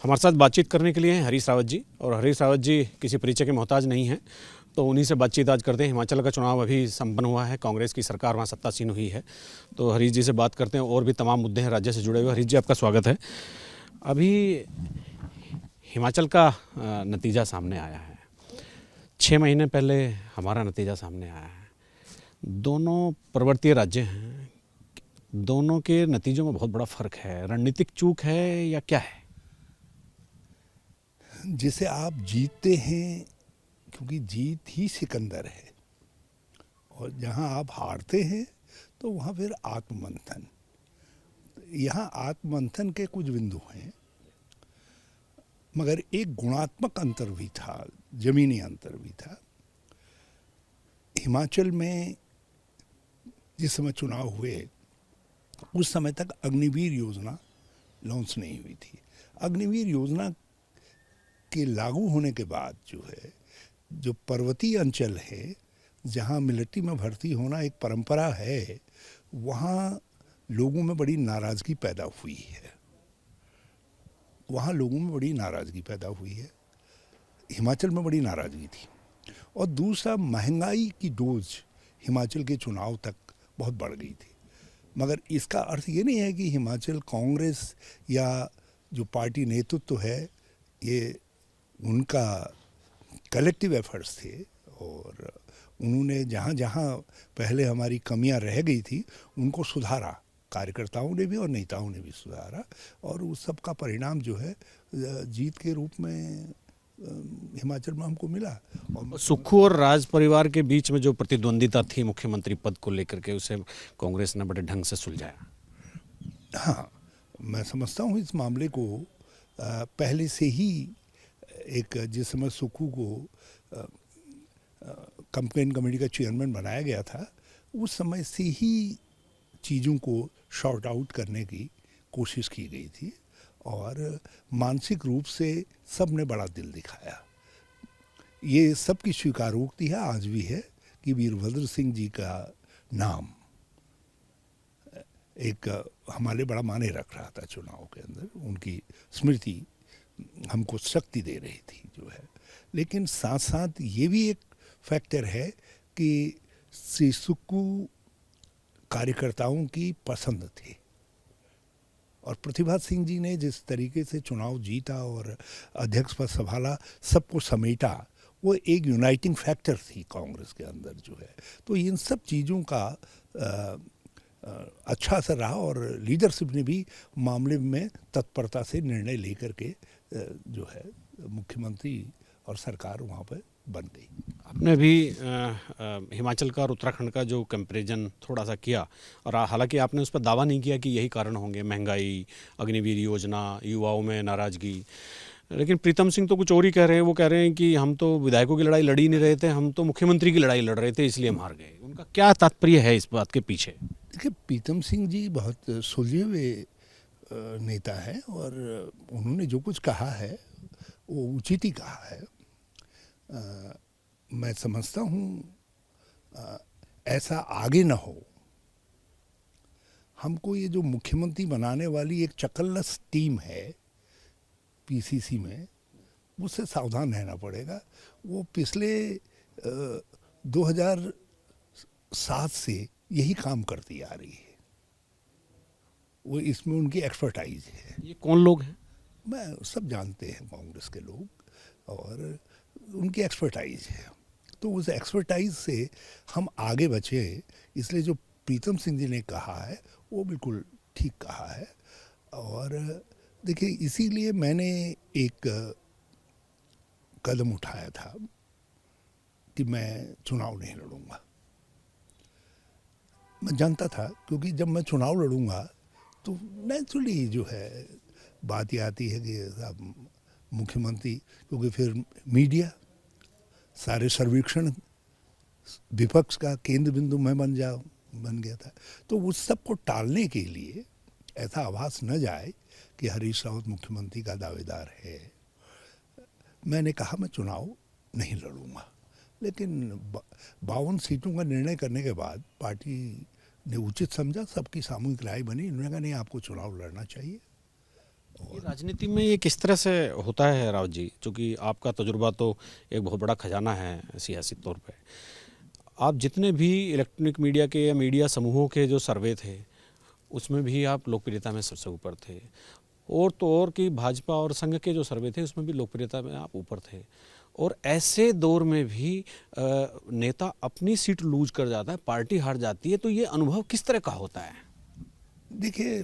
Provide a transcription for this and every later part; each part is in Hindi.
हमारे साथ बातचीत करने के लिए हैं हरीश रावत जी, और हरीश रावत जी किसी परिचय के मोहताज नहीं हैं, तो उन्हीं से बातचीत आज करते हैं। हिमाचल का चुनाव अभी संपन्न हुआ है, कांग्रेस की सरकार वहाँ सत्तासीन हुई है, तो हरीश जी से बात करते हैं। और भी तमाम मुद्दे हैं राज्य से जुड़े हुए। हरीश जी, आपका स्वागत है। अभी हिमाचल का नतीजा सामने आया है। 6 महीने पहले हमारा नतीजा सामने आया है। दोनों पर्वतीय राज्य हैं, दोनों के नतीजों में बहुत बड़ा फ़र्क है। रणनीतिक चूक है या क्या है? जिसे आप जीतते हैं, क्योंकि जीत ही सिकंदर है, और जहां आप हारते हैं तो वहां फिर आत्ममंथन। यहाँ आत्ममंथन के कुछ बिंदु हैं, मगर एक गुणात्मक अंतर भी था, जमीनी अंतर भी था। हिमाचल में जिस समय चुनाव हुए उस समय तक अग्निवीर योजना लॉन्च नहीं हुई थी। अग्निवीर योजना के लागू होने के बाद जो पर्वतीय अंचल है, जहाँ मिलिट्री में भर्ती होना एक परंपरा है, वहाँ लोगों में बड़ी नाराज़गी पैदा हुई है। हिमाचल में बड़ी नाराज़गी थी। और दूसरा, महंगाई की डोज हिमाचल के चुनाव तक बहुत बढ़ गई थी। मगर इसका अर्थ ये नहीं है कि हिमाचल कांग्रेस या जो पार्टी नेतृत्व है, ये उनका कलेक्टिव एफर्ट्स थे, और उन्होंने जहाँ जहाँ पहले हमारी कमियां रह गई थी उनको सुधारा। कार्यकर्ताओं ने भी और नेताओं ने भी सुधारा, और उस सब का परिणाम जीत के रूप में हिमाचल में हमको मिला। और सुक्खू और राज परिवार के बीच में जो प्रतिद्वंदिता थी मुख्यमंत्री पद को लेकर के, उसे कांग्रेस ने बड़े ढंग से सुलझाया। हाँ, मैं समझता हूँ इस मामले को पहले से ही जिस समय सुक्खू को कैंपेन कमेटी का चेयरमैन बनाया गया था, उस समय से ही चीज़ों को शॉर्ट आउट करने की कोशिश की गई थी, और मानसिक रूप से सब ने बड़ा दिल दिखाया। ये सबकी स्वीकारोक्ति है, आज भी है, कि वीरभद्र सिंह जी का नाम एक हमारे बड़ा माने रख रहा था चुनाव के अंदर। उनकी स्मृति हमको शक्ति दे रही थी लेकिन साथ साथ ये भी एक फैक्टर है कि श्री सुक्खू कार्यकर्ताओं की पसंद थे, और प्रतिभा सिंह जी ने जिस तरीके से चुनाव जीता और अध्यक्ष पद संभाला, सबको समेटा, वो एक यूनाइटिंग फैक्टर थी कांग्रेस के अंदर तो इन सब चीज़ों का अच्छा असर रहा, और लीडरशिप ने भी मामले में तत्परता से निर्णय लेकर के मुख्यमंत्री और सरकार वहाँ पर बन गई। आपने भी हिमाचल का और उत्तराखंड का जो कंपैरिजन थोड़ा सा किया, और हालांकि आपने उस पर दावा नहीं किया कि यही कारण होंगे, महंगाई, अग्निवीर योजना, युवाओं में नाराज़गी। लेकिन प्रीतम सिंह तो कुछ और ही कह रहे हैं। वो कह रहे हैं कि हम तो विधायकों की लड़ाई लड़ ही नहीं रहे थे, हम तो मुख्यमंत्री की लड़ाई लड़ रहे थे, इसलिए हम हार गए। उनका क्या तात्पर्य है इस बात के पीछे? देखिए, प्रीतम सिंह जी बहुत सुलझे हुए नेता हैं, और उन्होंने जो कुछ कहा है वो उचित ही कहा है। मैं समझता हूँ ऐसा आगे ना हो। हमको ये जो मुख्यमंत्री बनाने वाली एक चकल्लस टीम है पीसीसी में, उससे सावधान रहना पड़ेगा। वो पिछले 2007 से यही काम करती आ रही है। वो इसमें उनकी एक्सपर्टाइज है। ये कौन लोग हैं? मैं सब जानते हैं कांग्रेस के लोग, और उनकी एक्सपर्टाइज है। तो उस एक्सपर्टाइज से हम आगे बचे, इसलिए जो प्रीतम सिंह जी ने कहा है वो बिल्कुल ठीक कहा है। और देखिए, इसीलिए मैंने एक कदम उठाया था कि मैं चुनाव नहीं लड़ूंगा। मैं जानता था, क्योंकि जब मैं चुनाव लड़ूंगा तो नेचुरली बात ये आती है कि अब मुख्यमंत्री, क्योंकि फिर मीडिया, सारे सर्वेक्षण विपक्ष का केंद्र बिंदु में बन गया था। तो उस सब को टालने के लिए, ऐसा आभास न जाए कि हरीश रावत मुख्यमंत्री का दावेदार है, मैंने कहा मैं चुनाव नहीं लड़ूंगा। लेकिन 52 सीटों का निर्णय करने के बाद पार्टी ने उचित समझा, सबकी सामूहिक राय बनी, उन्होंने कहा नहीं, आपको चुनाव लड़ना चाहिए। ये राजनीति में ये किस तरह से होता है रावत जी, क्योंकि आपका तजुर्बा तो एक बहुत बड़ा खजाना है सियासी तौर पे। आप जितने भी इलेक्ट्रॉनिक मीडिया के या मीडिया समूहों के जो सर्वे थे उसमें भी आप लोकप्रियता में सबसे ऊपर थे, और तो और कि भाजपा और संघ के जो सर्वे थे उसमें भी लोकप्रियता में आप ऊपर थे। और ऐसे दौर में भी नेता अपनी सीट लूज कर जाता है, पार्टी हार जाती है, तो ये अनुभव किस तरह का होता है? देखिए,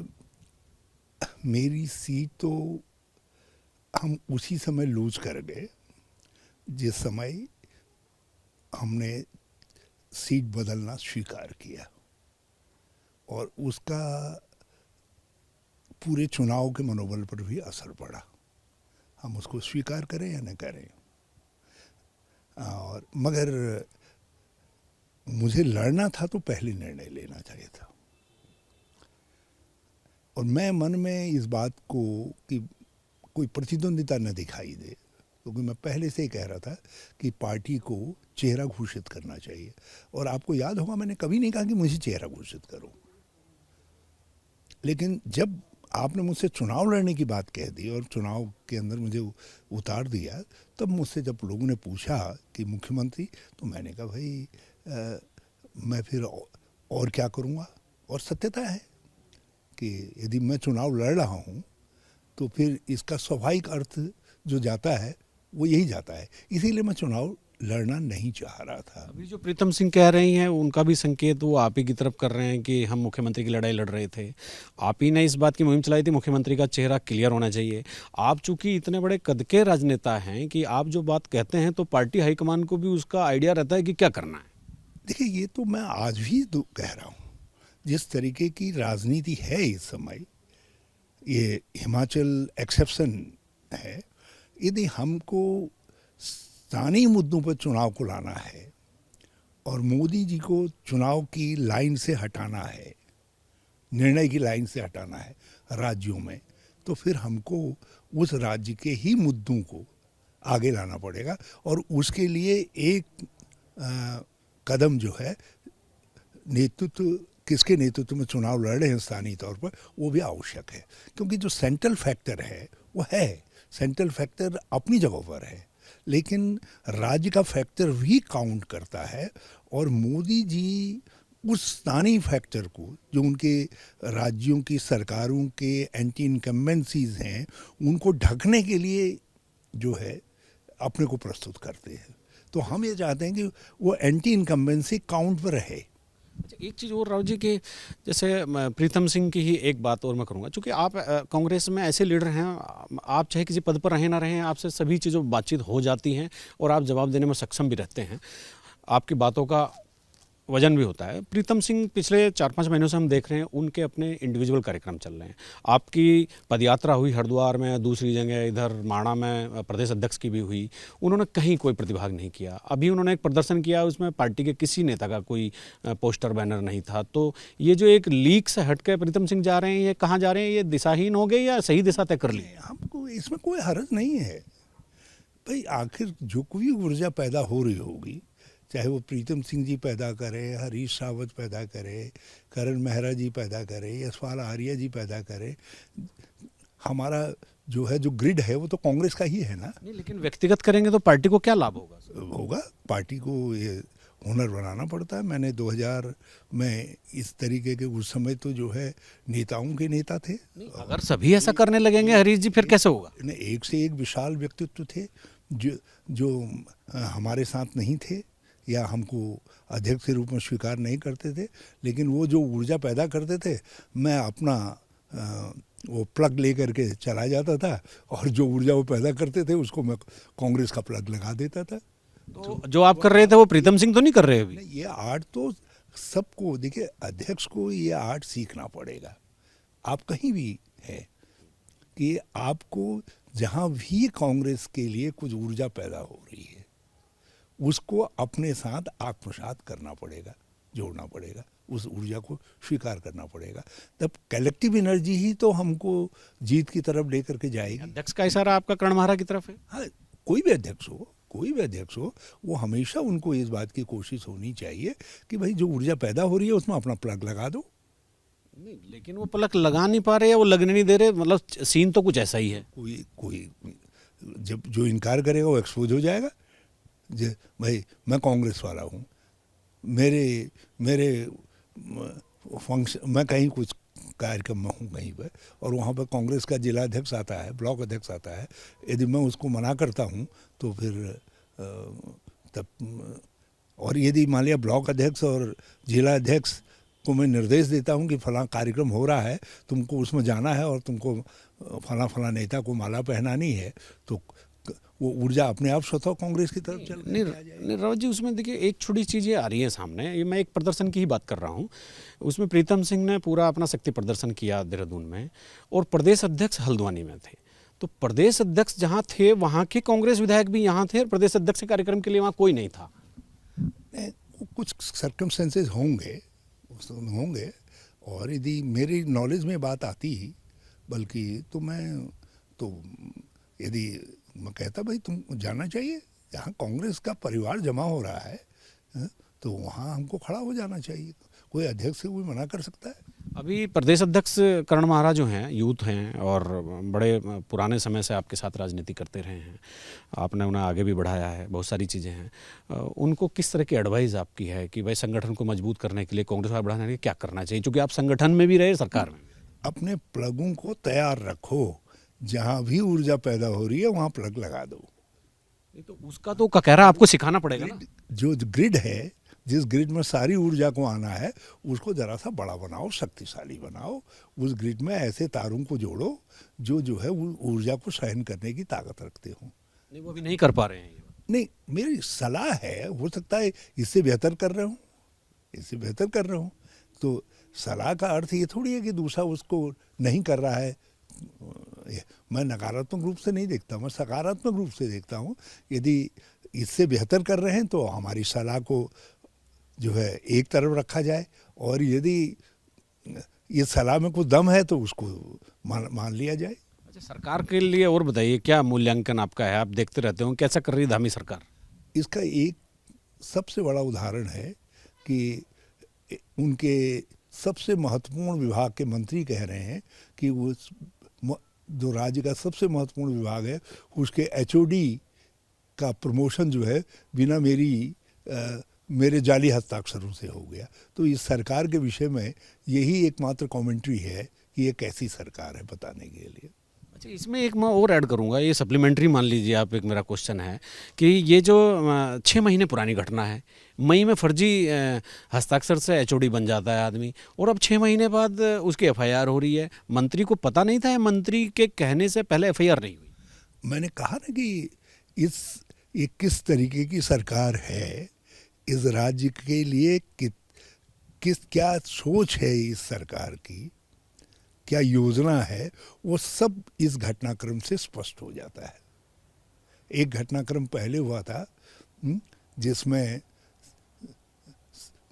मेरी सीट तो हम उसी समय लूज कर गए जिस समय हमने सीट बदलना स्वीकार किया, और उसका पूरे चुनाव के मनोबल पर भी असर पड़ा, हम उसको स्वीकार करें या न करें। और मगर मुझे लड़ना था तो पहले निर्णय लेना चाहिए था, और मैं मन में इस बात को कि कोई प्रतिद्वंदिता न दिखाई दे, क्योंकि मैं पहले से ही कह रहा था कि पार्टी को चेहरा घोषित करना चाहिए। और आपको याद होगा, मैंने कभी नहीं कहा कि मुझे चेहरा घोषित करो, लेकिन जब आपने मुझसे चुनाव लड़ने की बात कह दी और चुनाव के अंदर मुझे उतार दिया, तब मुझसे जब लोगों ने पूछा कि मुख्यमंत्री, तो मैंने कहा भाई मैं फिर और क्या करूँगा। और सत्यता है कि यदि मैं चुनाव लड़ रहा हूँ तो फिर इसका स्वाभाविक अर्थ जो जाता है वो यही जाता है, इसीलिए मैं चुनाव लड़ना नहीं चाह रहा था। अभी जो प्रीतम सिंह कह रही हैं उनका भी संकेत वो आप ही की तरफ कर रहे हैं कि हम मुख्यमंत्री की लड़ाई लड़ रहे थे, आप ही ने इस बात की मुहिम चलाई थी मुख्यमंत्री का चेहरा क्लियर होना चाहिए। आप चूंकि इतने बड़े कद के राजनेता हैं कि आप जो बात कहते हैं तो पार्टी हाईकमान को भी उसका आइडिया रहता है कि क्या करना है। देखिए, ये तो मैं आज भी तो कह रहा हूँ, जिस तरीके की राजनीति है इस समय, ये हिमाचल एक्सेप्शन है। यदि हमको स्थानीय मुद्दों पर चुनाव को लाना है और मोदी जी को चुनाव की लाइन से हटाना है, निर्णय की लाइन से हटाना है राज्यों में, तो फिर हमको उस राज्य के ही मुद्दों को आगे लाना पड़ेगा, और उसके लिए एक कदम जो है, नेतृत्व, किसके नेतृत्व में चुनाव लड़ रहे हैं स्थानीय तौर पर, वो भी आवश्यक है। क्योंकि जो सेंट्रल फैक्टर है वो है, सेंट्रल फैक्टर अपनी जगह पर है, लेकिन राज्य का फैक्टर भी काउंट करता है। और मोदी जी उस स्थानीय फैक्टर को, जो उनके राज्यों की सरकारों के एंटी इनकम्बेंसीज हैं, उनको ढकने के लिए जो है अपने को प्रस्तुत करते हैं। तो हम ये चाहते हैं कि वो एंटी इनकम्बेंसी काउंट पर रहे। एक चीज़ और राव जी के, जैसे प्रीतम सिंह की ही एक बात और मैं करूंगा, क्योंकि आप कांग्रेस में ऐसे लीडर हैं, आप चाहे किसी पद पर रहें ना रहें, आपसे सभी चीज़ों बातचीत हो जाती हैं और आप जवाब देने में सक्षम भी रहते हैं, आपकी बातों का वजन भी होता है। प्रीतम सिंह पिछले 4-5 महीनों से हम देख रहे हैं उनके अपने इंडिविजुअल कार्यक्रम चल रहे हैं। आपकी पदयात्रा हुई हरिद्वार में, दूसरी जगह इधर माणा में प्रदेश अध्यक्ष की भी हुई, उन्होंने कहीं कोई प्रतिभाग नहीं किया। अभी उन्होंने एक प्रदर्शन किया, उसमें पार्टी के किसी नेता का कोई पोस्टर बैनर नहीं था। तो ये जो एक लीक से हट के प्रीतम सिंह जा रहे हैं, ये कहाँ जा रहे हैं? ये दिशाहीन हो गए या सही दिशा तय कर ली? हमको इसमें कोई हर्ज नहीं है भाई। आखिर जो कोई ऊर्जा पैदा हो रही होगी, चाहे वो प्रीतम सिंह जी पैदा करें, हरीश रावत पैदा करे, करण मेहरा जी पैदा करे, यशपाल आर्या जी पैदा करे, हमारा जो है जो ग्रिड है वो तो कांग्रेस का ही है ना। नहीं, लेकिन व्यक्तिगत करेंगे तो पार्टी को क्या लाभ होगा? पार्टी को ये हुनर बनाना पड़ता है। मैंने 2000 में इस तरीके के, उस समय तो जो है नेताओं के नेता थे। अगर सभी ऐसा करने लगेंगे हरीश जी, फिर कैसे होगा? एक से एक विशाल व्यक्तित्व थे जो हमारे साथ नहीं थे या हमको अध्यक्ष के रूप में स्वीकार नहीं करते थे, लेकिन वो जो ऊर्जा पैदा करते थे, मैं अपना वो प्लग ले करके चला जाता था, और जो ऊर्जा वो पैदा करते थे उसको मैं कांग्रेस का प्लग लगा देता था। तो जो आप कर रहे थे वो प्रीतम सिंह तो नहीं कर रहे अभी? ये आर्ट तो सबको, देखिए, अध्यक्ष को ये आर्ट सीखना पड़ेगा। आप कहीं भी है कि आपको जहाँ भी कांग्रेस के लिए कुछ ऊर्जा पैदा हो रही है, उसको अपने साथ आत्मसात करना पड़ेगा, जोड़ना पड़ेगा, उस ऊर्जा को स्वीकार करना पड़ेगा। तब कलेक्टिव एनर्जी ही तो हमको जीत की तरफ लेकर के जाएगी। अध्यक्ष का इशारा आपका कर्ण महारा की तरफ है? हाँ, कोई भी अध्यक्ष हो, वो हमेशा उनको इस बात की कोशिश होनी चाहिए कि भाई जो ऊर्जा पैदा हो रही है उसमें अपना प्लग लगा दो। नहीं, लेकिन वो पलक लगा नहीं पा रहे या वो लगने नहीं दे रहे, मतलब सीन तो कुछ ऐसा ही है। कोई कोई जब जो इनकार करेगा वो एक्सपोज हो जाएगा। भाई मैं कांग्रेस वाला हूँ, मेरे मेरे फंक्शन, मैं कहीं कुछ कार्यक्रम में हूँ कहीं पर, और वहाँ पर कांग्रेस का जिला अध्यक्ष आता है, ब्लॉक अध्यक्ष आता है, यदि मैं उसको मना करता हूँ तो फिर तब, और यदि मान लिया ब्लॉक अध्यक्ष और जिला अध्यक्ष को मैं निर्देश देता हूँ कि फलां कार्यक्रम हो रहा है, तुमको उसमें जाना है और तुमको फलां फलां नेता को माला पहनानी है, तो वो ऊर्जा अपने आप स्वतः कांग्रेस की तरफ चल नहीं रावत जी, उसमें देखिए एक छोटी चीज़ ये आ रही है सामने, ये मैं एक प्रदर्शन की ही बात कर रहा हूँ। उसमें प्रीतम सिंह ने पूरा अपना शक्ति प्रदर्शन किया देहरादून में, और प्रदेश अध्यक्ष हल्द्वानी में थे। तो प्रदेश अध्यक्ष जहाँ थे वहाँ के कांग्रेस विधायक भी यहाँ थे, और प्रदेश अध्यक्ष के कार्यक्रम के लिए वहाँ कोई नहीं था। कुछ सर्कमस्टेंसेस होंगे, और यदि मेरी नॉलेज में बात आती ही, बल्कि तो यदि मैं कहता भाई तुम जाना चाहिए, जहाँ कांग्रेस का परिवार जमा हो रहा है, तो वहाँ हमको खड़ा हो जाना चाहिए। कोई अध्यक्ष से कोई मना कर सकता है? अभी प्रदेश अध्यक्ष करण महाराज जो हैं, यूथ हैं और बड़े पुराने समय से आपके साथ राजनीति करते रहे हैं, आपने उन्हें आगे भी बढ़ाया है, बहुत सारी चीज़ें हैं। उनको किस तरह की एडवाइस आपकी है कि भाई संगठन को मजबूत करने के लिए, कांग्रेस को बढ़ाने के लिए क्या करना चाहिए, क्योंकि आप संगठन में भी रहे, सरकार में? अपने प्लगों को तैयार रखो, जहाँ भी ऊर्जा पैदा हो रही है वहाँ प्लग लगा दो। तो उसका तो ककहरा आपको सिखाना पड़ेगा ना। जो ग्रिड है, जिस ग्रिड में सारी ऊर्जा को आना है, उसको ज़रा सा बड़ा बनाओ, शक्तिशाली बनाओ। उस ग्रिड में ऐसे तारों को जोड़ो जो है वो ऊर्जा को सहन करने की ताकत रखते हो। नहीं, वो अभी नहीं कर पा रहे हैं। नहीं, मेरी सलाह है, हो सकता है इससे बेहतर कर रहे हूँ, तो सलाह का अर्थ ये थोड़ी है कि दूसरा उसको नहीं कर रहा है। मैं नकारात्मक रूप से नहीं देखता, मैं सकारात्मक रूप से देखता हूँ। यदि इससे बेहतर कर रहे हैं तो हमारी सलाह को जो है एक तरफ रखा जाए, और यदि ये सलाह में कुछ दम है तो उसको मान लिया जाए। अच्छा, सरकार के लिए और बताइए, क्या मूल्यांकन आपका है? आप देखते रहते हो कैसा कर रही है धामी सरकार? इसका एक सबसे बड़ा उदाहरण है कि उनके सबसे महत्वपूर्ण विभाग के मंत्री कह रहे हैं कि वो जो राज्य का सबसे महत्वपूर्ण विभाग है उसके एचओडी का प्रमोशन जो है बिना मेरे जाली हस्ताक्षरों से हो गया। तो इस सरकार के विषय में यही एकमात्र कमेंट्री है कि ये कैसी सरकार है बताने के लिए। अच्छा, इसमें एक मैं और ऐड करूंगा, ये सप्लीमेंट्री मान लीजिए आप, एक मेरा क्वेश्चन है कि ये जो 6 महीने पुरानी घटना है, मई में फर्जी हस्ताक्षर से एचओडी बन जाता है आदमी, और अब 6 महीने बाद उसकी एफआईआर हो रही है। मंत्री को पता नहीं था या मंत्री के कहने से पहले एफआईआर नहीं हुई? मैंने कहा ना कि ये किस तरीके की सरकार है, इस राज्य के लिए क्या सोच है इस सरकार की, क्या योजना है, वो सब इस घटनाक्रम से स्पष्ट हो जाता है। एक घटनाक्रम पहले हुआ था जिसमें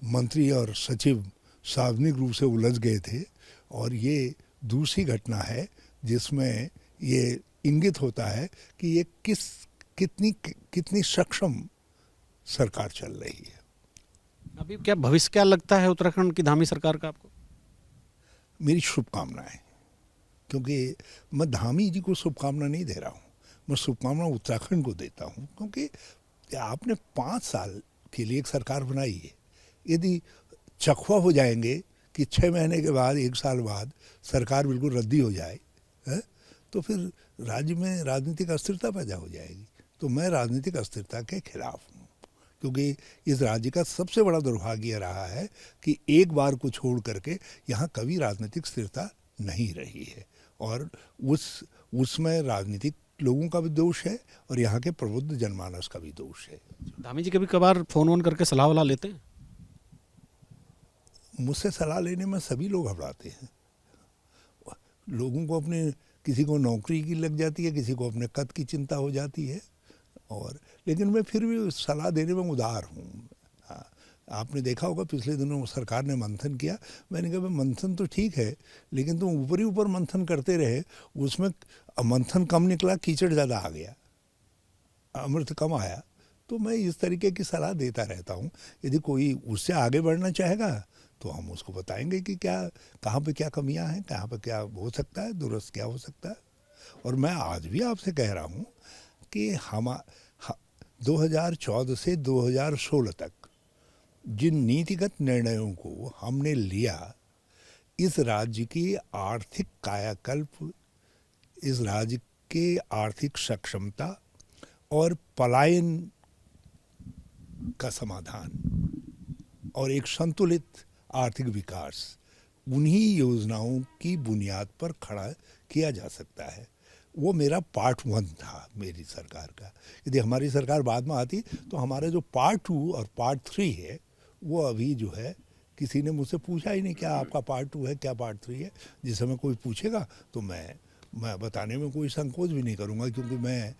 मंत्री और सचिव सार्वजनिक रूप से उलझ गए थे, और ये दूसरी घटना है जिसमें ये इंगित होता है कि ये कितनी सक्षम सरकार चल रही है। अभी क्या भविष्य क्या लगता है उत्तराखंड की धामी सरकार का आपको? मेरी शुभकामनाएं, क्योंकि मैं धामी जी को शुभकामना नहीं दे रहा हूँ, मैं शुभकामना उत्तराखंड को देता हूँ, क्योंकि आपने 5 साल के लिए एक सरकार बनाई है। यदि चखवा हो जाएंगे कि 6 महीने के बाद, 1 साल बाद सरकार बिल्कुल रद्दी हो जाए तो फिर राज्य में राजनीतिक अस्थिरता पैदा हो जाएगी। तो मैं राजनीतिक अस्थिरता के खिलाफ हूँ, क्योंकि इस राज्य का सबसे बड़ा दुर्भाग्य रहा है कि एक बार को छोड़ करके यहाँ कभी राजनीतिक स्थिरता नहीं रही है, और उसमें राजनीतिक लोगों का भी दोष है और यहाँ के प्रबुद्ध जनमानस का भी दोष है। धामी जी कभी कभार फोन वोन करके सलाह वला लेते हैं? मुझसे सलाह लेने में सभी लोग घबराते हैं। लोगों को अपने, किसी को नौकरी की लग जाती है, किसी को अपने कद की चिंता हो जाती है, और लेकिन मैं फिर भी सलाह देने में उदार हूँ। हाँ, आपने देखा होगा पिछले दिनों सरकार ने मंथन किया, मैंने कहा मंथन तो ठीक है, लेकिन तुम ऊपर ही ऊपर मंथन करते रहे, उसमें मंथन कम निकला, कीचड़ ज़्यादा आ गया, अमृत कम आया। तो मैं इस तरीके की सलाह देता रहता हूँ। यदि कोई उससे आगे बढ़ना चाहेगा तो हम उसको बताएंगे कि क्या, कहाँ पे क्या कमियां हैं, कहाँ पे क्या हो सकता है, दुरुस्त क्या हो सकता है। और मैं आज भी आपसे कह रहा हूँ कि 2014 से 2016 तक जिन नीतिगत निर्णयों को हमने लिया, इस राज्य की आर्थिक कायाकल्प, इस राज्य के आर्थिक सक्षमता और पलायन का समाधान और एक संतुलित आर्थिक विकास, उन्हीं योजनाओं की बुनियाद पर खड़ा किया जा सकता है। वो मेरा पार्ट 1 था मेरी सरकार का। यदि हमारी सरकार बाद में आती तो हमारा जो पार्ट 2 और पार्ट 3 है, वो अभी जो है किसी ने मुझसे पूछा ही नहीं, क्या आपका पार्ट 2 है, क्या पार्ट 3 है। जिस समय कोई पूछेगा तो मैं बताने में कोई संकोच भी नहीं करूँगा, क्योंकि मैं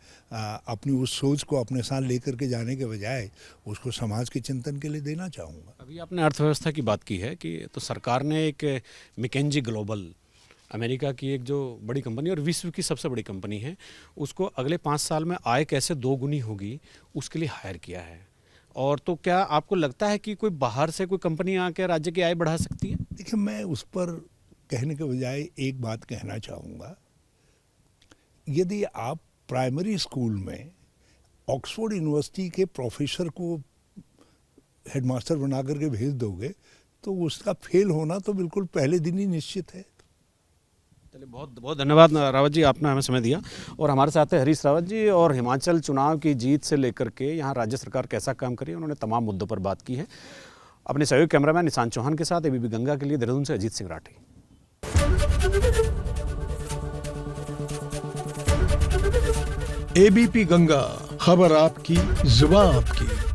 अपनी उस सोच को अपने साथ लेकर के जाने के बजाय उसको समाज के चिंतन के लिए देना चाहूँगा। अभी आपने अर्थव्यवस्था की बात की है कि तो सरकार ने एक मैकेंजी ग्लोबल, अमेरिका की एक जो बड़ी कंपनी और विश्व की सबसे बड़ी कंपनी है, उसको अगले 5 साल में आय कैसे 2 गुनी होगी उसके लिए हायर किया है। और तो क्या आपको लगता है कि कोई बाहर से कोई कंपनी आकर राज्य की आय बढ़ा सकती है? देखिए, मैं उस पर कहने के बजाय एक बात कहना चाहूँगा। यदि आप प्राइमरी स्कूल में ऑक्सफोर्ड यूनिवर्सिटी के प्रोफेसर को हेडमास्टर बना करके भेज दोगे तो उसका फेल होना तो बिल्कुल पहले दिन ही निश्चित है। चलिए, बहुत बहुत धन्यवाद रावत जी, आपने हमें समय दिया। और हमारे साथ है हरीश रावत जी, और हिमाचल चुनाव की जीत से लेकर के यहाँ राज्य सरकार कैसा काम करी, उन्होंने तमाम मुद्दों पर बात की है। अपने सहयोगी कैमरामैन निशांत चौहान के साथ एबीपी गंगा के लिए देहरादून से अजीत सिंह राठी। एबीपी गंगा, खबर आपकी, जुबान आपकी।